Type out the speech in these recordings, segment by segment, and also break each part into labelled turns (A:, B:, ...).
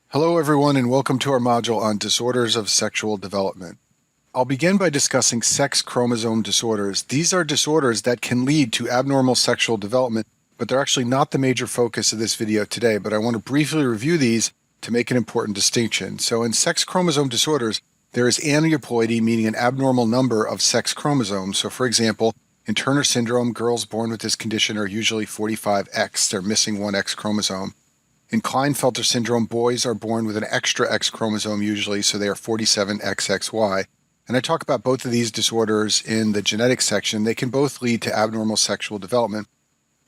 A: Hello everyone and welcome to our module on disorders of sexual development. I'll begin by discussing sex chromosome disorders. These are disorders that can lead to abnormal sexual development, but they're actually not the major focus of this video today, but I want to briefly review these to make an important distinction. So in sex chromosome disorders, there is aneuploidy, meaning an abnormal number of sex chromosomes. So for example, in Turner syndrome, girls born with this condition are usually 45X. They're missing one X chromosome. In Klinefelter syndrome, boys are born with an extra X chromosome usually, so they are 47XXY. And I talk about both of these disorders in the genetics section. They can both lead to abnormal sexual development.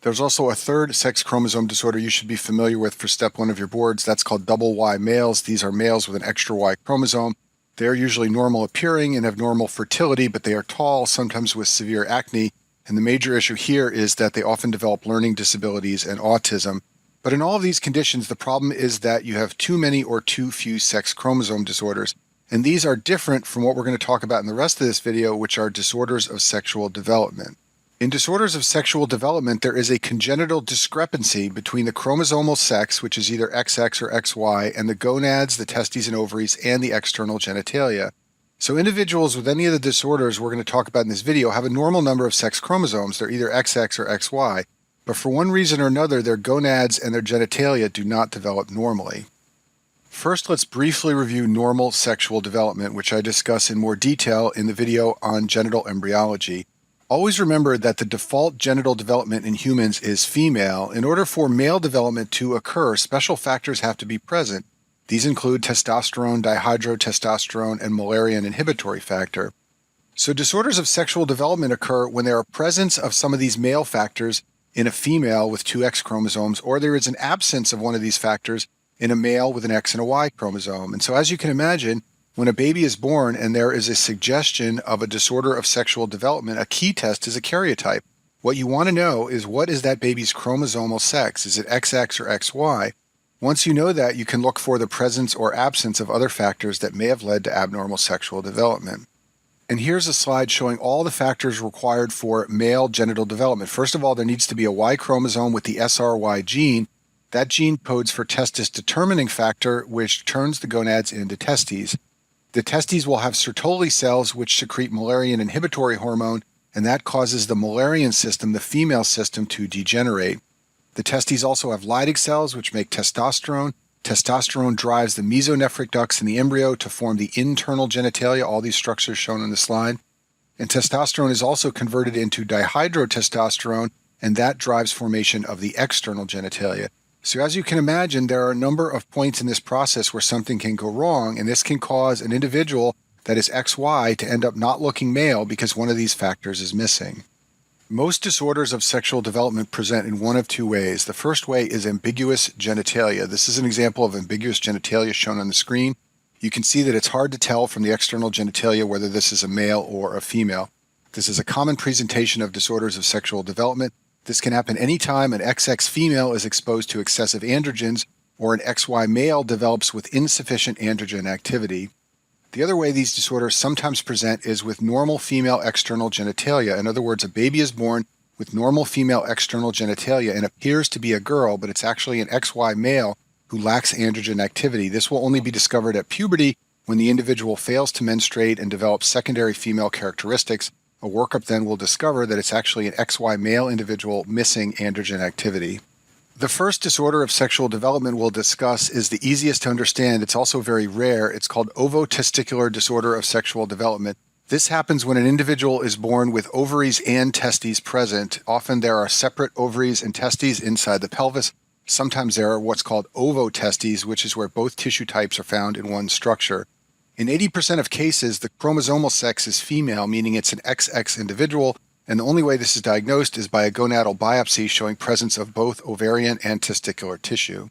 A: There's also a third sex chromosome disorder you should be familiar with for step 1 of your boards. That's called double Y males. These are males with an extra Y chromosome. They're usually normal appearing and have normal fertility, but they are tall, sometimes with severe acne. And the major issue here is that they often develop learning disabilities and autism. But in all of these conditions, the problem is that you have too many or too few sex chromosome disorders. And these are different from what we're going to talk about in the rest of this video, which are disorders of sexual development. In disorders of sexual development, there is a congenital discrepancy between the chromosomal sex, which is either XX or XY, and the gonads, the testes and ovaries, and the external genitalia. So individuals with any of the disorders we're going to talk about in this video have a normal number of sex chromosomes. They're either XX or XY. But for one reason or another, their gonads and their genitalia do not develop normally. First, let's briefly review normal sexual development, which I discuss in more detail in the video on genital embryology. Always remember that the default genital development in humans is female. In order for male development to occur, special factors have to be present. These include testosterone, dihydrotestosterone, and Müllerian inhibitory factor. So disorders of sexual development occur when there are presence of some of these male factors in a female with two X chromosomes, or there is an absence of one of these factors in a male with an X and a Y chromosome. And so as you can imagine, when a baby is born and there is a suggestion of a disorder of sexual development, a key test is a karyotype. What you want to know is, what is that baby's chromosomal sex? Is it XX or XY? Once you know that, you can look for the presence or absence of other factors that may have led to abnormal sexual development. And here's a slide showing all the factors required for male genital development. First of all, there needs to be a Y chromosome with the SRY gene. That gene codes for testis determining factor, which turns the gonads into testes. The testes will have Sertoli cells, which secrete Müllerian inhibitory hormone, and that causes the Müllerian system, the female system, to degenerate. The testes also have Leydig cells, which make testosterone. Testosterone drives the mesonephric ducts in the embryo to form the internal genitalia, all these structures shown on the slide. And testosterone is also converted into dihydrotestosterone, and that drives formation of the external genitalia. So as you can imagine, there are a number of points in this process where something can go wrong, and this can cause an individual that is XY to end up not looking male because one of these factors is missing. Most disorders of sexual development present in one of two ways. The first way is ambiguous genitalia. This is an example of ambiguous genitalia shown on the screen. You can see that it's hard to tell from the external genitalia whether this is a male or a female. This is a common presentation of disorders of sexual development. This can happen anytime an XX female is exposed to excessive androgens or an XY male develops with insufficient androgen activity. The other way these disorders sometimes present is with normal female external genitalia. In other words, a baby is born with normal female external genitalia and appears to be a girl, but it's actually an XY male who lacks androgen activity. This will only be discovered at puberty when the individual fails to menstruate and develops secondary female characteristics. A workup then will discover that it's actually an XY male individual missing androgen activity. The first disorder of sexual development we'll discuss is the easiest to understand. It's also very rare. It's called ovotesticular disorder of sexual development. This happens when an individual is born with ovaries and testes present. Often there are separate ovaries and testes inside the pelvis. Sometimes there are what's called ovotestes, which is where both tissue types are found in one structure. In 80% of cases, the chromosomal sex is female, meaning it's an XX individual, and the only way this is diagnosed is by a gonadal biopsy showing presence of both ovarian and testicular tissue.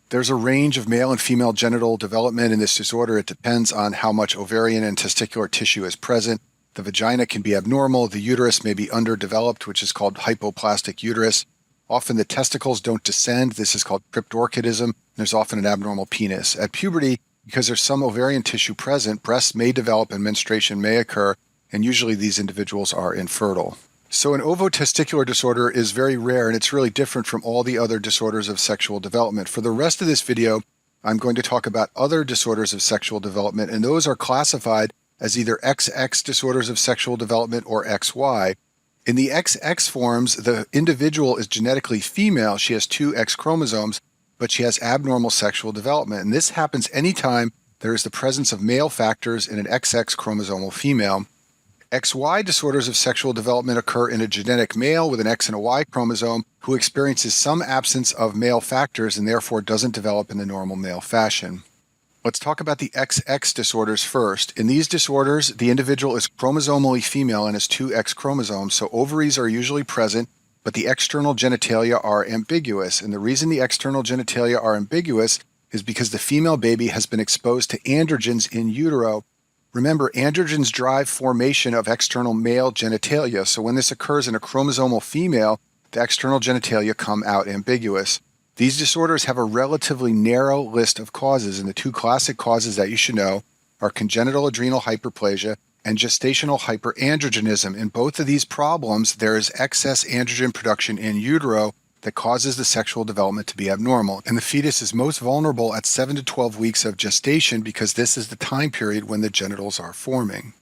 A: There's a range of male and female genital development in this disorder. It depends on how much ovarian and testicular tissue is present. The vagina can be abnormal. The uterus may be underdeveloped, which is called hypoplastic uterus. Often the testicles don't descend. This is called cryptorchidism. There's often an abnormal penis. At puberty, because there's some ovarian tissue present, breasts may develop and menstruation may occur, and usually these individuals are infertile. So an ovotesticular disorder is very rare, and it's really different from all the other disorders of sexual development. For the rest of this video, I'm going to talk about other disorders of sexual development, and those are classified as either XX disorders of sexual development or XY. In the XX forms, the individual is genetically female. She has two X chromosomes, but she has abnormal sexual development. And this happens anytime there is the presence of male factors in an XX chromosomal female. XY disorders of sexual development occur in a genetic male with an X and a Y chromosome who experiences some absence of male factors and therefore doesn't develop in the normal male fashion. Let's talk about the XX disorders first. In these disorders, the individual is chromosomally female and has two X chromosomes, so ovaries are usually present, but the external genitalia are ambiguous. And the reason the external genitalia are ambiguous is because the female baby has been exposed to androgens in utero. Remember, androgens drive formation of external male genitalia, so when this occurs in a chromosomal female, the external genitalia come out ambiguous. These disorders have a relatively narrow list of causes, and the two classic causes that you should know are congenital adrenal hyperplasia and gestational hyperandrogenism. In both of these problems, there is excess androgen production in utero that causes the sexual development to be abnormal. And the fetus is most vulnerable at 7 to 12 weeks of gestation because this is the time period when the genitals are forming.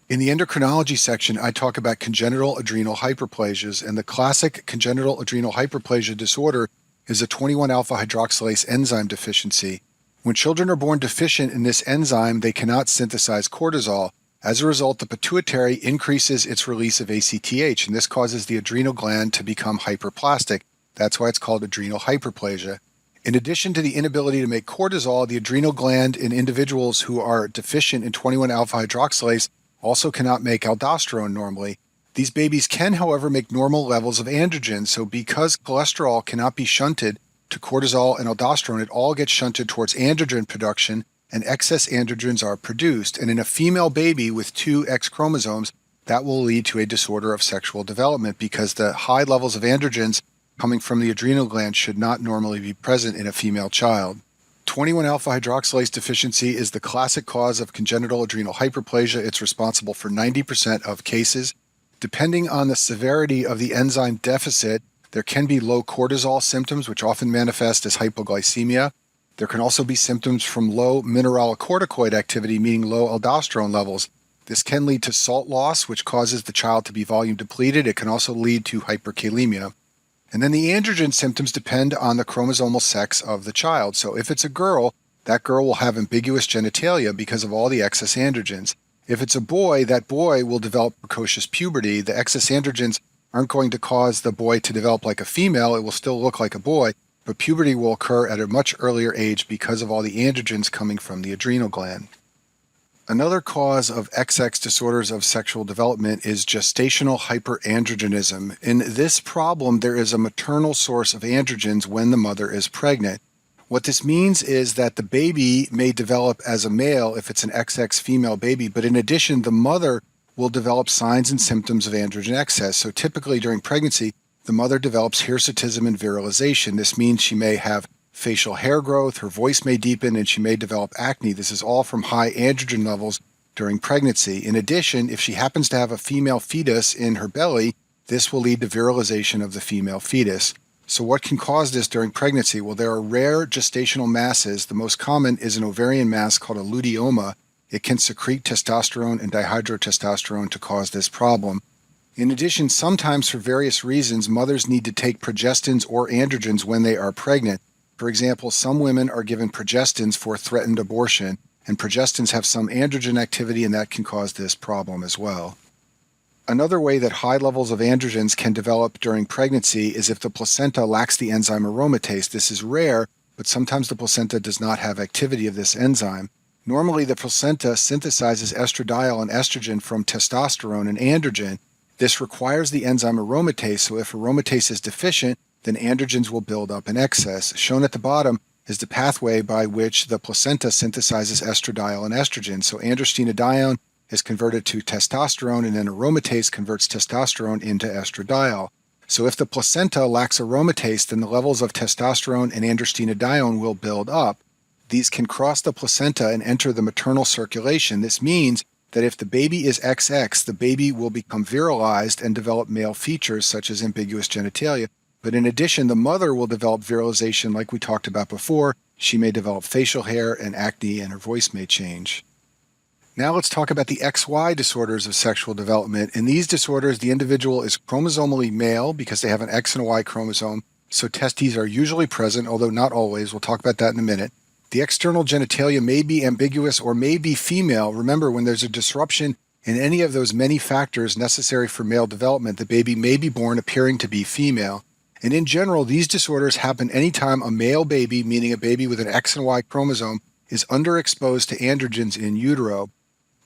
A: In the endocrinology section, I talk about congenital adrenal hyperplasias, and the classic congenital adrenal hyperplasia disorder is a 21-alpha hydroxylase enzyme deficiency. When children are born deficient in this enzyme, they cannot synthesize cortisol. As a result, the pituitary increases its release of ACTH, and this causes the adrenal gland to become hyperplastic. That's why it's called adrenal hyperplasia. In addition to the inability to make cortisol, the adrenal gland in individuals who are deficient in 21-alpha hydroxylase also cannot make aldosterone normally. These babies can, however, make normal levels of androgen, so because cholesterol cannot be shunted to cortisol and aldosterone, it all gets shunted towards androgen production, and excess androgens are produced. And in a female baby with two X chromosomes, that will lead to a disorder of sexual development because the high levels of androgens coming from the adrenal gland should not normally be present in a female child. 21-alpha hydroxylase deficiency is the classic cause of congenital adrenal hyperplasia. It's responsible for 90% of cases. Depending on the severity of the enzyme deficit, there can be low cortisol symptoms, which often manifest as hypoglycemia. There can also be symptoms from low mineralocorticoid activity, meaning low aldosterone levels. This can lead to salt loss, which causes the child to be volume depleted. It can also lead to hyperkalemia. And then the androgen symptoms depend on the chromosomal sex of the child. So if it's a girl, that girl will have ambiguous genitalia because of all the excess androgens. If it's a boy, that boy will develop precocious puberty. The excess androgens aren't going to cause the boy to develop like a female. It will still look like a boy, but puberty will occur at a much earlier age because of all the androgens coming from the adrenal gland. Another cause of XX disorders of sexual development is gestational hyperandrogenism. In this problem, there is a maternal source of androgens when the mother is pregnant. What this means is that the baby may develop as a male if it's an XX female baby, but in addition, the mother will develop signs and symptoms of androgen excess. So typically during pregnancy, the mother develops hirsutism and virilization. This means she may have facial hair growth, her voice may deepen, and she may develop acne. This is all from high androgen levels during pregnancy. In addition, if she happens to have a female fetus in her belly, this will lead to virilization of the female fetus. So what can cause this during pregnancy? Well, there are rare gestational masses. The most common is an ovarian mass called a luteoma. It can secrete testosterone and dihydrotestosterone to cause this problem. In addition, sometimes for various reasons, mothers need to take progestins or androgens when they are pregnant. For example, some women are given progestins for threatened abortion, and progestins have some androgen activity, and that can cause this problem as well. Another way that high levels of androgens can develop during pregnancy is if the placenta lacks the enzyme aromatase. This is rare, but sometimes the placenta does not have activity of this enzyme. Normally, the placenta synthesizes estradiol and estrogen from testosterone and androgen. This requires the enzyme aromatase, so if aromatase is deficient, then androgens will build up in excess. Shown at the bottom is the pathway by which the placenta synthesizes estradiol and estrogen. So androstenedione is converted to testosterone, and then aromatase converts testosterone into estradiol. So if the placenta lacks aromatase, then the levels of testosterone and androstenedione will build up. These can cross the placenta and enter the maternal circulation. This means that if the baby is XX, the baby will become virilized and develop male features such as ambiguous genitalia. But in addition, the mother will develop virilization like we talked about before, She may develop facial hair and acne, and her voice may change. Now let's talk about the XY disorders of sexual development. In these disorders, the individual is chromosomally male because they have an X and a Y chromosome, so testes are usually present, although not always. We'll talk about that in a minute. The external genitalia may be ambiguous or may be female. Remember, when there's a disruption in any of those many factors necessary for male development, the baby may be born appearing to be female. And in general, these disorders happen anytime a male baby, meaning a baby with an X and Y chromosome, is underexposed to androgens in utero.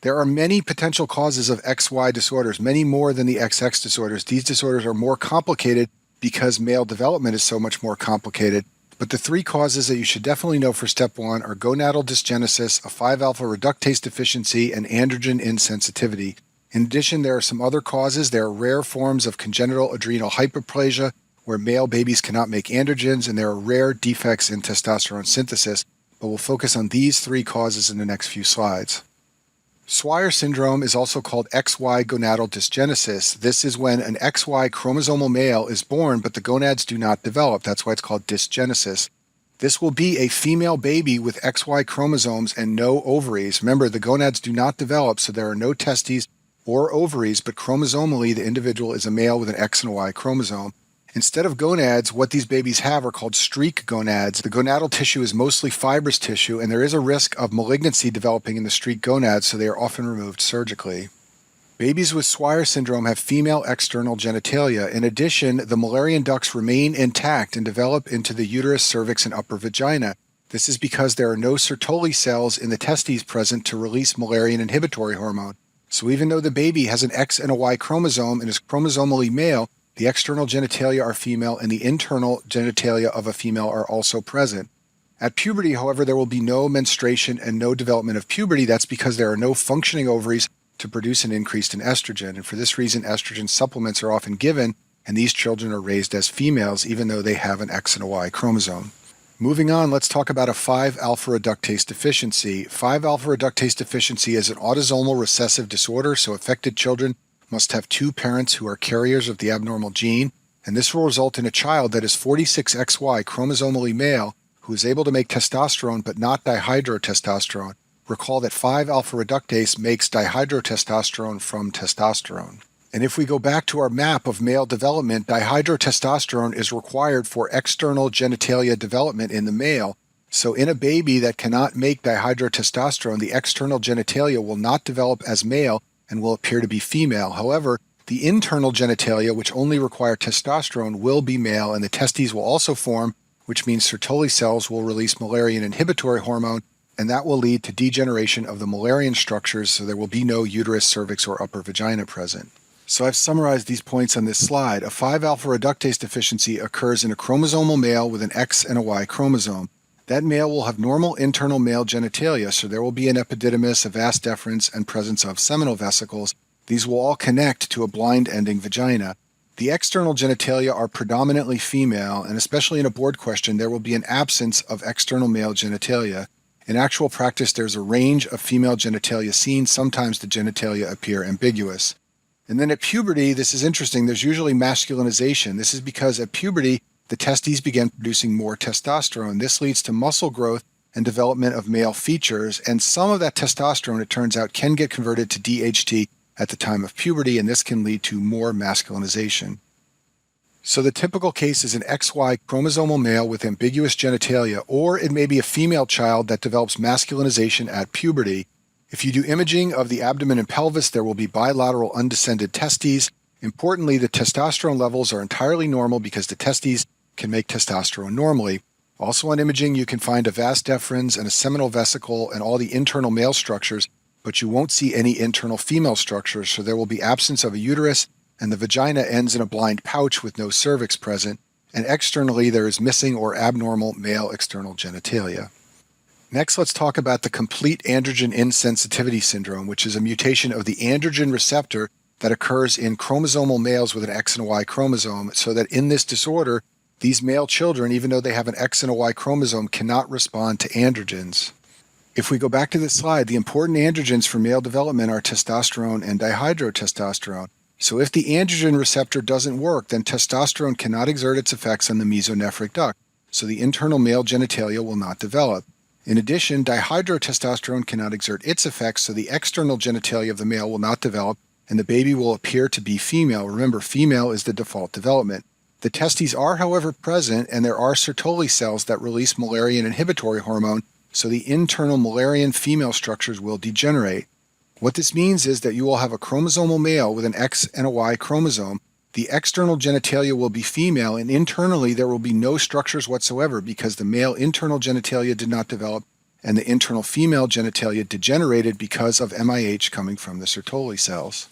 A: There are many potential causes of XY disorders, many more than the XX disorders. These disorders are more complicated because male development is so much more complicated. But the three causes that you should definitely know for step one are gonadal dysgenesis, a 5-alpha reductase deficiency, and androgen insensitivity. In addition, there are some other causes. There are rare forms of congenital adrenal hyperplasia, where male babies cannot make androgens, and there are rare defects in testosterone synthesis, but we'll focus on these three causes in the next few slides. Swyer syndrome is also called XY gonadal dysgenesis. This is when an XY chromosomal male is born, but the gonads do not develop. That's why it's called dysgenesis. This will be a female baby with XY chromosomes and no ovaries. Remember, the gonads do not develop, so there are no testes or ovaries, but chromosomally, the individual is a male with an X and a Y chromosome. Instead of gonads, what these babies have are called streak gonads. The gonadal tissue is mostly fibrous tissue, and there is a risk of malignancy developing in the streak gonads, so they are often removed surgically. Babies with Swyer syndrome have female external genitalia. In addition, the Müllerian ducts remain intact and develop into the uterus, cervix, and upper vagina. This is because there are no Sertoli cells in the testes present to release Müllerian inhibitory hormone. So even though the baby has an X and a Y chromosome and is chromosomally male, the external genitalia are female and the internal genitalia of a female are also present. At puberty, however, there will be no menstruation and no development of puberty. That's because there are no functioning ovaries to produce an increase in estrogen. And for this reason, estrogen supplements are often given, and these children are raised as females, even though they have an X and a Y chromosome. Moving on, let's talk about a 5-alpha reductase deficiency. 5-alpha reductase deficiency is an autosomal recessive disorder, so affected children must have two parents who are carriers of the abnormal gene, and this will result in a child that is 46XY chromosomally male who is able to make testosterone but not dihydrotestosterone. Recall that 5-alpha reductase makes dihydrotestosterone from testosterone. And if we go back to our map of male development, dihydrotestosterone is required for external genitalia development in the male. So in a baby that cannot make dihydrotestosterone, the external genitalia will not develop as male and will appear to be female. However, the internal genitalia, which only require testosterone, will be male, and the testes will also form, which means Sertoli cells will release Müllerian inhibitory hormone, and that will lead to degeneration of the Müllerian structures, so there will be no uterus, cervix, or upper vagina present. So I've summarized these points on this slide. A 5-alpha reductase deficiency occurs in a chromosomal male with an X and a Y chromosome. That male will have normal internal male genitalia, so there will be an epididymis, a vas deferens, and presence of seminal vesicles. These will all connect to a blind-ending vagina. The external genitalia are predominantly female, and especially in a board question, there will be an absence of external male genitalia. In actual practice, there's a range of female genitalia seen. Sometimes the genitalia appear ambiguous. And then at puberty, this is interesting, there's usually masculinization. This is because at puberty, the testes begin producing more testosterone. This leads to muscle growth and development of male features, and some of that testosterone, it turns out, can get converted to DHT at the time of puberty, and this can lead to more masculinization. So the typical case is an XY chromosomal male with ambiguous genitalia, or it may be a female child that develops masculinization at puberty. If you do imaging of the abdomen and pelvis, there will be bilateral undescended testes. Importantly, the testosterone levels are entirely normal because the testes can make testosterone normally. Also on imaging, you can find a vas deferens and a seminal vesicle and all the internal male structures, but you won't see any internal female structures, so there will be absence of a uterus, and the vagina ends in a blind pouch with no cervix present, and externally there is missing or abnormal male external genitalia. Next, let's talk about the complete androgen insensitivity syndrome, which is a mutation of the androgen receptor that occurs in chromosomal males with an X and a Y chromosome, so that in this disorder, these male children, even though they have an X and a Y chromosome, cannot respond to androgens. If we go back to this slide, the important androgens for male development are testosterone and dihydrotestosterone. So if the androgen receptor doesn't work, then testosterone cannot exert its effects on the mesonephric duct. so the internal male genitalia will not develop. In addition, dihydrotestosterone cannot exert its effects, so the external genitalia of the male will not develop, and the baby will appear to be female. Remember, female is the default development. The testes are, however, present, and there are Sertoli cells that release Mullerian inhibitory hormone, so the internal Mullerian female structures will degenerate. What this means is that you will have a chromosomal male with an X and a Y chromosome. The external genitalia will be female, and internally there will be no structures whatsoever because the male internal genitalia did not develop and the internal female genitalia degenerated because of MIH coming from the Sertoli cells.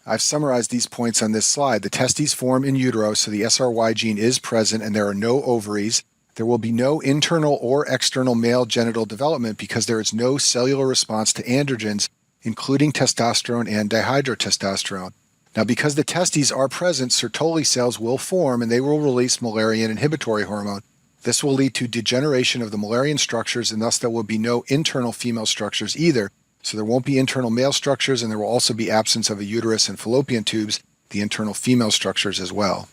A: I've summarized these points on this slide. The testes form in utero, so the SRY gene is present and there are no ovaries. There will be no internal or external male genital development because there is no cellular response to androgens, including testosterone and dihydrotestosterone. Now, because the testes are present, Sertoli cells will form and they will release Mullerian inhibitory hormone. This will lead to degeneration of the Mullerian structures, and thus there will be no internal female structures either. So there won't be internal male structures, and there will also be absence of a uterus and fallopian tubes, the internal female structures as well.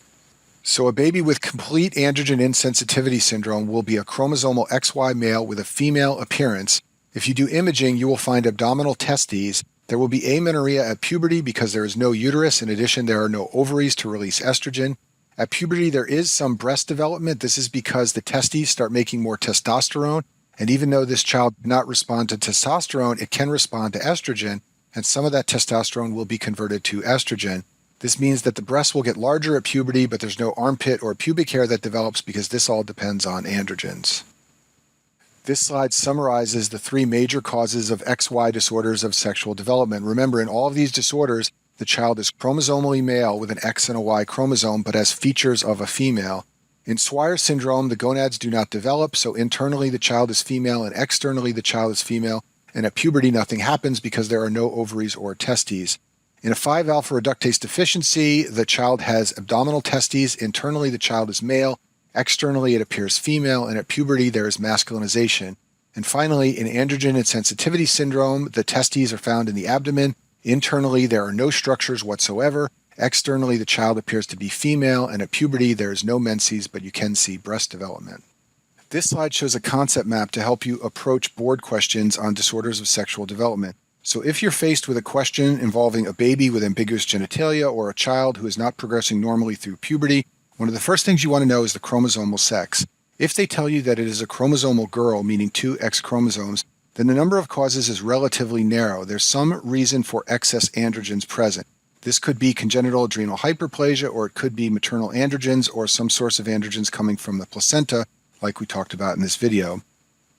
A: So a baby with complete androgen insensitivity syndrome will be a chromosomal XY male with a female appearance. If you do imaging, you will find abdominal testes. There will be amenorrhea at puberty because there is no uterus. In addition, there are no ovaries to release estrogen. At puberty, there is some breast development. This is because the testes start making more testosterone. And even though this child did not respond to testosterone, it can respond to estrogen. And some of that testosterone will be converted to estrogen. This means that the breasts will get larger at puberty, but there's no armpit or pubic hair that develops because this all depends on androgens. This slide summarizes the three major causes of XY disorders of sexual development. Remember, in all of these disorders, the child is chromosomally male with an X and a Y chromosome, but has features of a female. In Swyer syndrome, the gonads do not develop, so internally the child is female and externally the child is female, and at puberty nothing happens because there are no ovaries or testes. In a 5-alpha reductase deficiency, the child has abdominal testes, internally the child is male, externally it appears female, and at puberty there is masculinization. And finally, in androgen insensitivity syndrome, the testes are found in the abdomen. Internally, there are no structures whatsoever. Externally, the child appears to be female, and at puberty there is no menses, but you can see breast development. This slide shows a concept map to help you approach board questions on disorders of sexual development. So if you're faced with a question involving a baby with ambiguous genitalia or a child who is not progressing normally through puberty, one of the first things you want to know is the chromosomal sex. If they tell you that it is a chromosomal girl, meaning 2 X chromosomes, then the number of causes is relatively narrow. There's some reason for excess androgens present. This could be congenital adrenal hyperplasia, or it could be maternal androgens, or some source of androgens coming from the placenta, like we talked about in this video.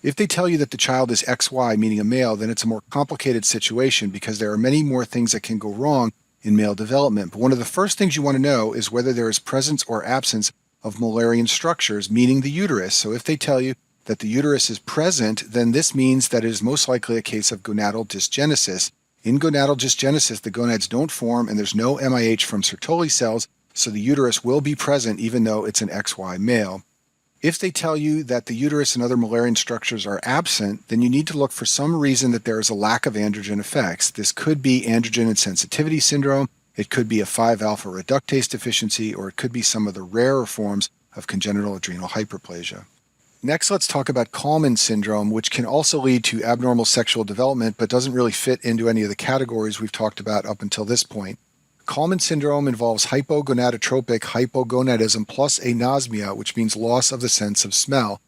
A: If they tell you that the child is XY, meaning a male, then it's a more complicated situation because there are many more things that can go wrong in male development. But one of the first things you want to know is whether there is presence or absence of Mullerian structures, meaning the uterus. So if they tell you that the uterus is present, then this means that it is most likely a case of gonadal dysgenesis. In gonadal dysgenesis, the gonads don't form and there's no MIH from Sertoli cells, so the uterus will be present even though it's an XY male. If they tell you that the uterus and other Mullerian structures are absent, then you need to look for some reason that there is a lack of androgen effects. This could be androgen insensitivity syndrome, it could be a 5-alpha reductase deficiency, or it could be some of the rarer forms of congenital adrenal hyperplasia. Next, let's talk about Kallmann syndrome, which can also lead to abnormal sexual development, but doesn't really fit into any of the categories we've talked about up until this point. Kallmann syndrome involves hypogonadotropic hypogonadism plus anosmia, which means loss of the sense of smell.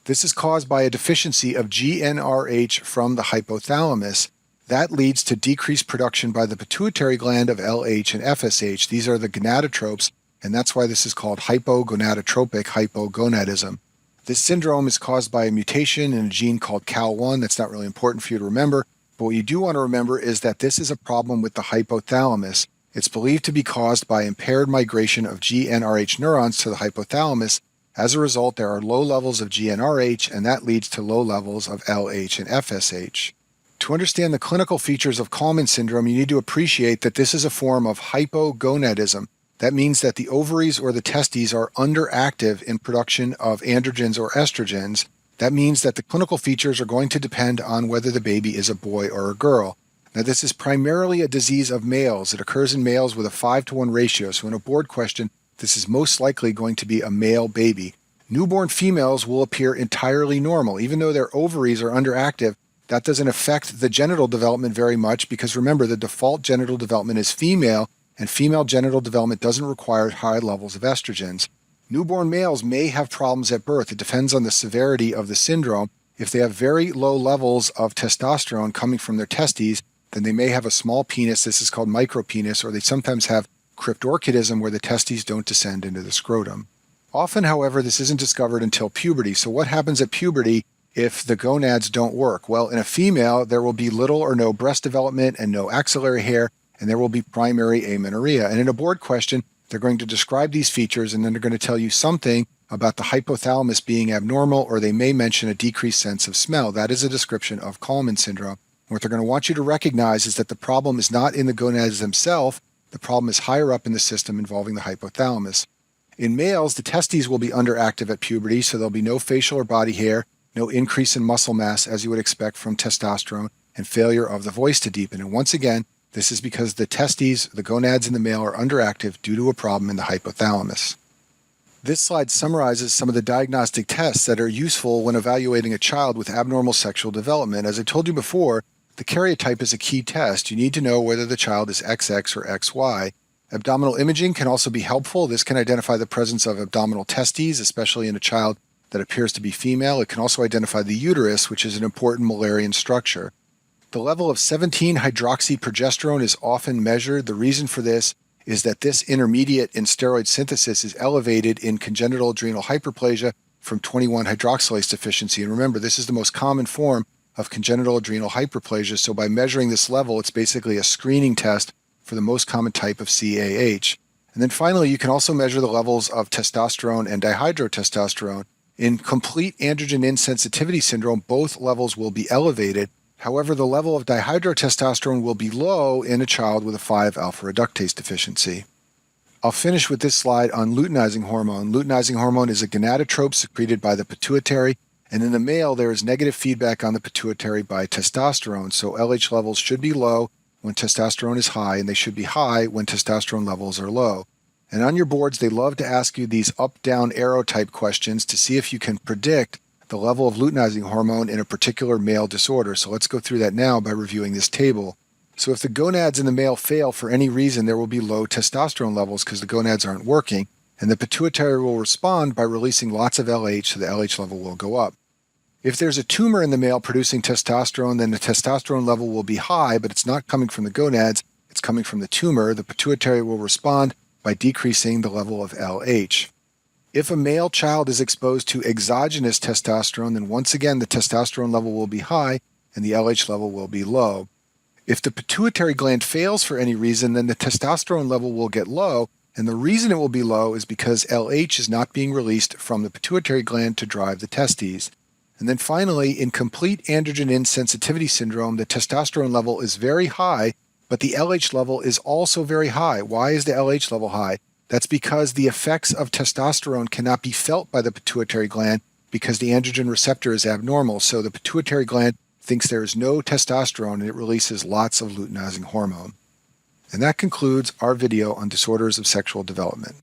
A: This is caused by a deficiency of GnRH from the hypothalamus. That leads to decreased production by the pituitary gland of LH and FSH. These are the gonadotropes, and that's why this is called hypogonadotropic hypogonadism. This syndrome is caused by a mutation in a gene called CAL1. That's not really important for you to remember, but what you do want to remember is that this is a problem with the hypothalamus. It's believed to be caused by impaired migration of GnRH neurons to the hypothalamus. As a result, there are low levels of GnRH, and that leads to low levels of LH and FSH. To understand the clinical features of Kallmann syndrome, you need to appreciate that this is a form of hypogonadism. That means that the ovaries or the testes are underactive in production of androgens or estrogens. That means that the clinical features are going to depend on whether the baby is a boy or a girl. Now, this is primarily a disease of males. It occurs in males with a 5-to-1 ratio, so in a board question, this is most likely going to be a male baby. Newborn females will appear entirely normal. Even though their ovaries are underactive, that doesn't affect the genital development very much because remember, the default genital development is female, and female genital development doesn't require high levels of estrogens. Newborn males may have problems at birth. It depends on the severity of the syndrome. If they have very low levels of testosterone coming from their testes, then they may have a small penis. This is called micropenis, or they sometimes have cryptorchidism where the testes don't descend into the scrotum. Often, however, this isn't discovered until puberty. So what happens at puberty if the gonads don't work? Well, in a female, there will be little or no breast development and no axillary hair, and there will be primary amenorrhea. And in a board question, they're going to describe these features, and then they're going to tell you something about the hypothalamus being abnormal, or they may mention a decreased sense of smell. That is a description of Kallmann syndrome. What they're going to want you to recognize is that the problem is not in the gonads themselves. The problem is higher up in the system involving the hypothalamus. In males, the testes will be underactive at puberty, so there'll be no facial or body hair, no increase in muscle mass as you would expect from testosterone, and failure of the voice to deepen. And once again, this is because the testes, the gonads in the male, are underactive due to a problem in the hypothalamus. This slide summarizes some of the diagnostic tests that are useful when evaluating a child with abnormal sexual development. As I told you before, the karyotype is a key test. You need to know whether the child is XX or XY. Abdominal imaging can also be helpful. This can identify the presence of abdominal testes, especially in a child that appears to be female. It can also identify the uterus, which is an important Müllerian structure. The level of 17-hydroxyprogesterone is often measured. The reason for this is that this intermediate in steroid synthesis is elevated in congenital adrenal hyperplasia from 21-hydroxylase deficiency. And remember, this is the most common form of congenital adrenal hyperplasia. So by measuring this level, it's basically a screening test for the most common type of CAH. And then finally, you can also measure the levels of testosterone and dihydrotestosterone. In complete androgen insensitivity syndrome, both levels will be elevated. However, the level of dihydrotestosterone will be low in a child with a 5-alpha reductase deficiency. I'll finish with this slide on luteinizing hormone. Luteinizing hormone is a gonadotrope secreted by the pituitary, and in the male, there is negative feedback on the pituitary by testosterone, so LH levels should be low when testosterone is high, and they should be high when testosterone levels are low. And on your boards, they love to ask you these up-down arrow type questions to see if you can predict the level of luteinizing hormone in a particular male disorder. So let's go through that now by reviewing this table. So if the gonads in the male fail for any reason, there will be low testosterone levels because the gonads aren't working, and the pituitary will respond by releasing lots of LH, so the LH level will go up. If there's a tumor in the male producing testosterone, then the testosterone level will be high, but it's not coming from the gonads, it's coming from the tumor. The pituitary will respond by decreasing the level of LH. If a male child is exposed to exogenous testosterone, then once again the testosterone level will be high and the LH level will be low. If the pituitary gland fails for any reason, then the testosterone level will get low, and the reason it will be low is because LH is not being released from the pituitary gland to drive the testes. And then finally, in complete androgen insensitivity syndrome, the testosterone level is very high, but the LH level is also very high. Why is the LH level high? That's because the effects of testosterone cannot be felt by the pituitary gland because the androgen receptor is abnormal. So the pituitary gland thinks there is no testosterone and it releases lots of luteinizing hormone. And that concludes our video on disorders of sexual development.